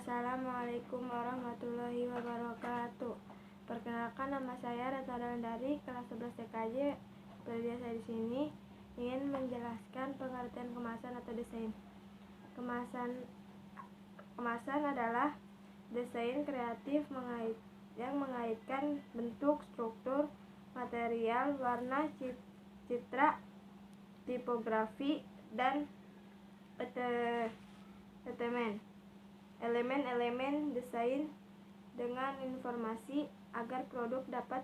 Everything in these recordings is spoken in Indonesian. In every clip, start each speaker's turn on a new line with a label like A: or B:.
A: Assalamualaikum warahmatullahi wabarakatuh. Perkenalkan, nama saya Retno Dari, kelas 11 TKJ. Seperti biasa di sini ingin menjelaskan pengertian kemasan atau desain. Kemasan adalah desain kreatif yang mengaitkan bentuk, struktur, material, warna, citra, tipografi, dan elemen desain dengan informasi agar produk dapat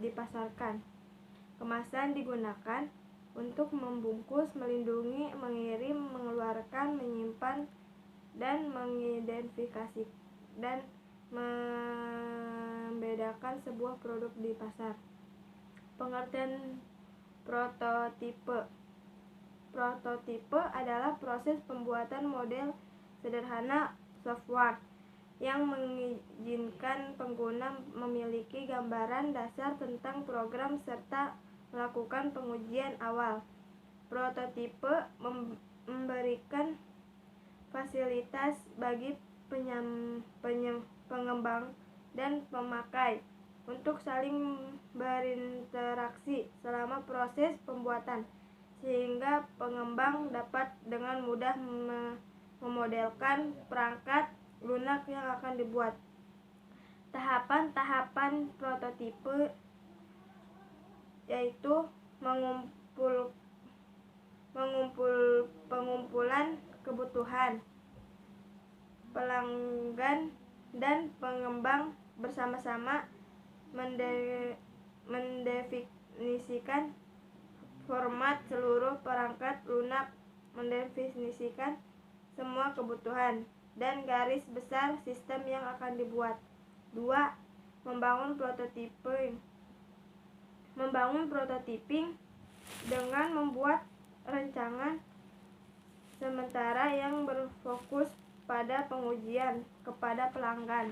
A: dipasarkan. Kemasan digunakan untuk membungkus, melindungi, mengirim, mengeluarkan, menyimpan, dan mengidentifikasi dan membedakan sebuah produk di pasar. Pengertian prototipe. Prototipe adalah proses pembuatan model sederhana software yang mengizinkan pengguna memiliki gambaran dasar tentang program serta melakukan pengujian awal. Prototipe memberikan fasilitas bagi pengembang dan pemakai untuk saling berinteraksi selama proses pembuatan, sehingga pengembang dapat dengan mudah memodelkan perangkat lunak yang akan dibuat. Tahapan-tahapan prototipe yaitu pengumpulan kebutuhan pelanggan dan pengembang bersama-sama mendefinisikan format seluruh perangkat lunak, mendefinisikan semua kebutuhan dan garis besar sistem yang akan dibuat. 2. Membangun prototyping dengan membuat rancangan sementara yang berfokus pada pengujian kepada pelanggan,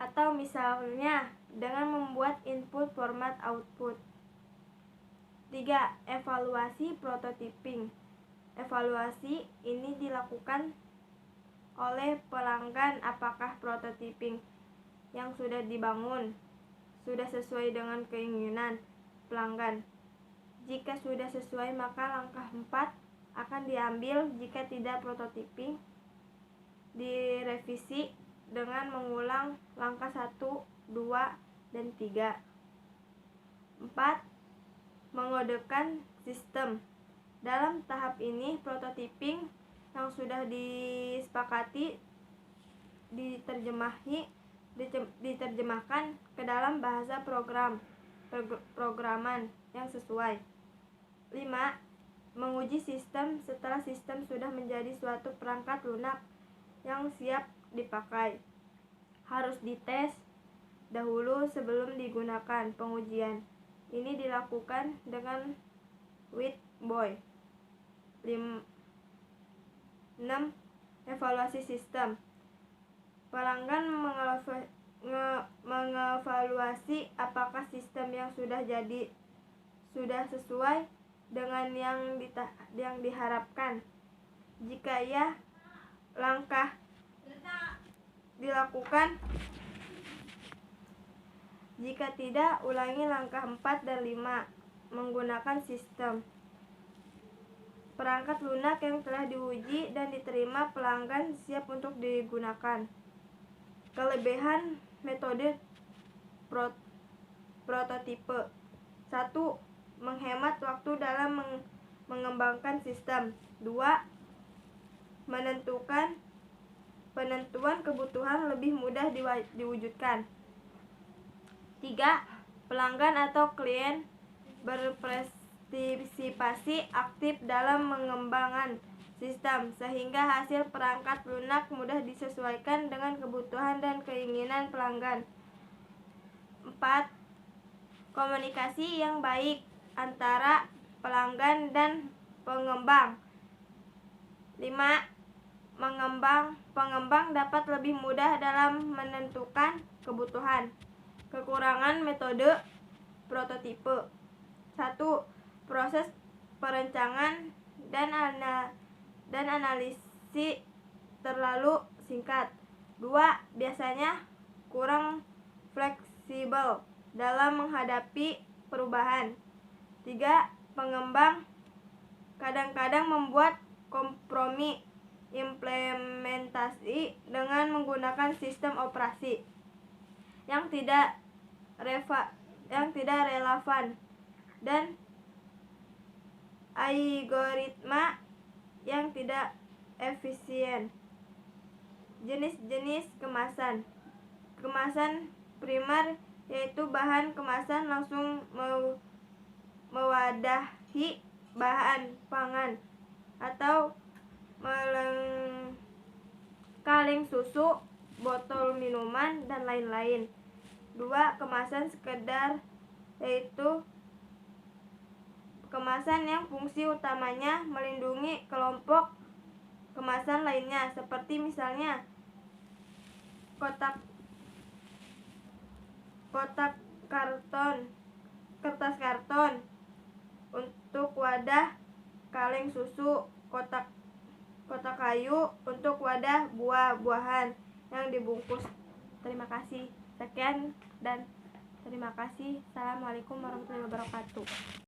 A: atau misalnya dengan membuat input format output. 3. Evaluasi prototyping. Evaluasi ini dilakukan oleh pelanggan apakah prototyping yang sudah dibangun sudah sesuai dengan keinginan pelanggan. Jika sudah sesuai, maka langkah 4 akan diambil. Jika tidak, prototyping direvisi dengan mengulang langkah 1, 2, dan 3. 4. Mengodekan sistem. Dalam tahap ini, prototyping yang sudah disepakati diterjemahkan ke dalam bahasa programan yang sesuai. 5. Menguji sistem. Setelah sistem sudah menjadi suatu perangkat lunak yang siap dipakai, harus dites dahulu sebelum digunakan. Pengujian ini dilakukan dengan white boy. 6. Evaluasi sistem. Pelanggan mengevaluasi apakah sistem yang sudah sesuai dengan yang diharapkan. Jika ya, langkah dilakukan. Jika tidak, ulangi langkah 4 dan 5. Menggunakan sistem. Perangkat lunak yang telah diuji dan diterima pelanggan siap untuk digunakan. Kelebihan metode prototipe. 1. Menghemat waktu dalam mengembangkan sistem. 2. Penentuan kebutuhan lebih mudah diwujudkan. 3. Pelanggan atau klien berpartisipasi aktif dalam mengembangkan sistem, sehingga hasil perangkat lunak mudah disesuaikan dengan kebutuhan dan keinginan pelanggan. 4. Komunikasi yang baik antara pelanggan dan pengembang. 5. Pengembang dapat lebih mudah dalam menentukan kebutuhan. Kekurangan metode prototipe. 1. Proses perencanaan dan analisis terlalu singkat. 2. Biasanya kurang fleksibel dalam menghadapi perubahan. 3. Pengembang kadang-kadang membuat kompromi implementasi dengan menggunakan sistem operasi yang tidak relevan dan algoritma yang tidak efisien. Jenis-jenis kemasan. Kemasan primer yaitu bahan kemasan langsung mewadahi bahan pangan atau kaleng susu, botol minuman, dan lain-lain. 2. Kemasan sekedar yaitu kemasan yang fungsi utamanya melindungi kelompok kemasan lainnya, seperti misalnya kertas karton untuk wadah kaleng susu, kotak kayu untuk wadah buah-buahan yang dibungkus. Terima kasih. Sekian dan terima kasih. Assalamualaikum warahmatullahi wabarakatuh.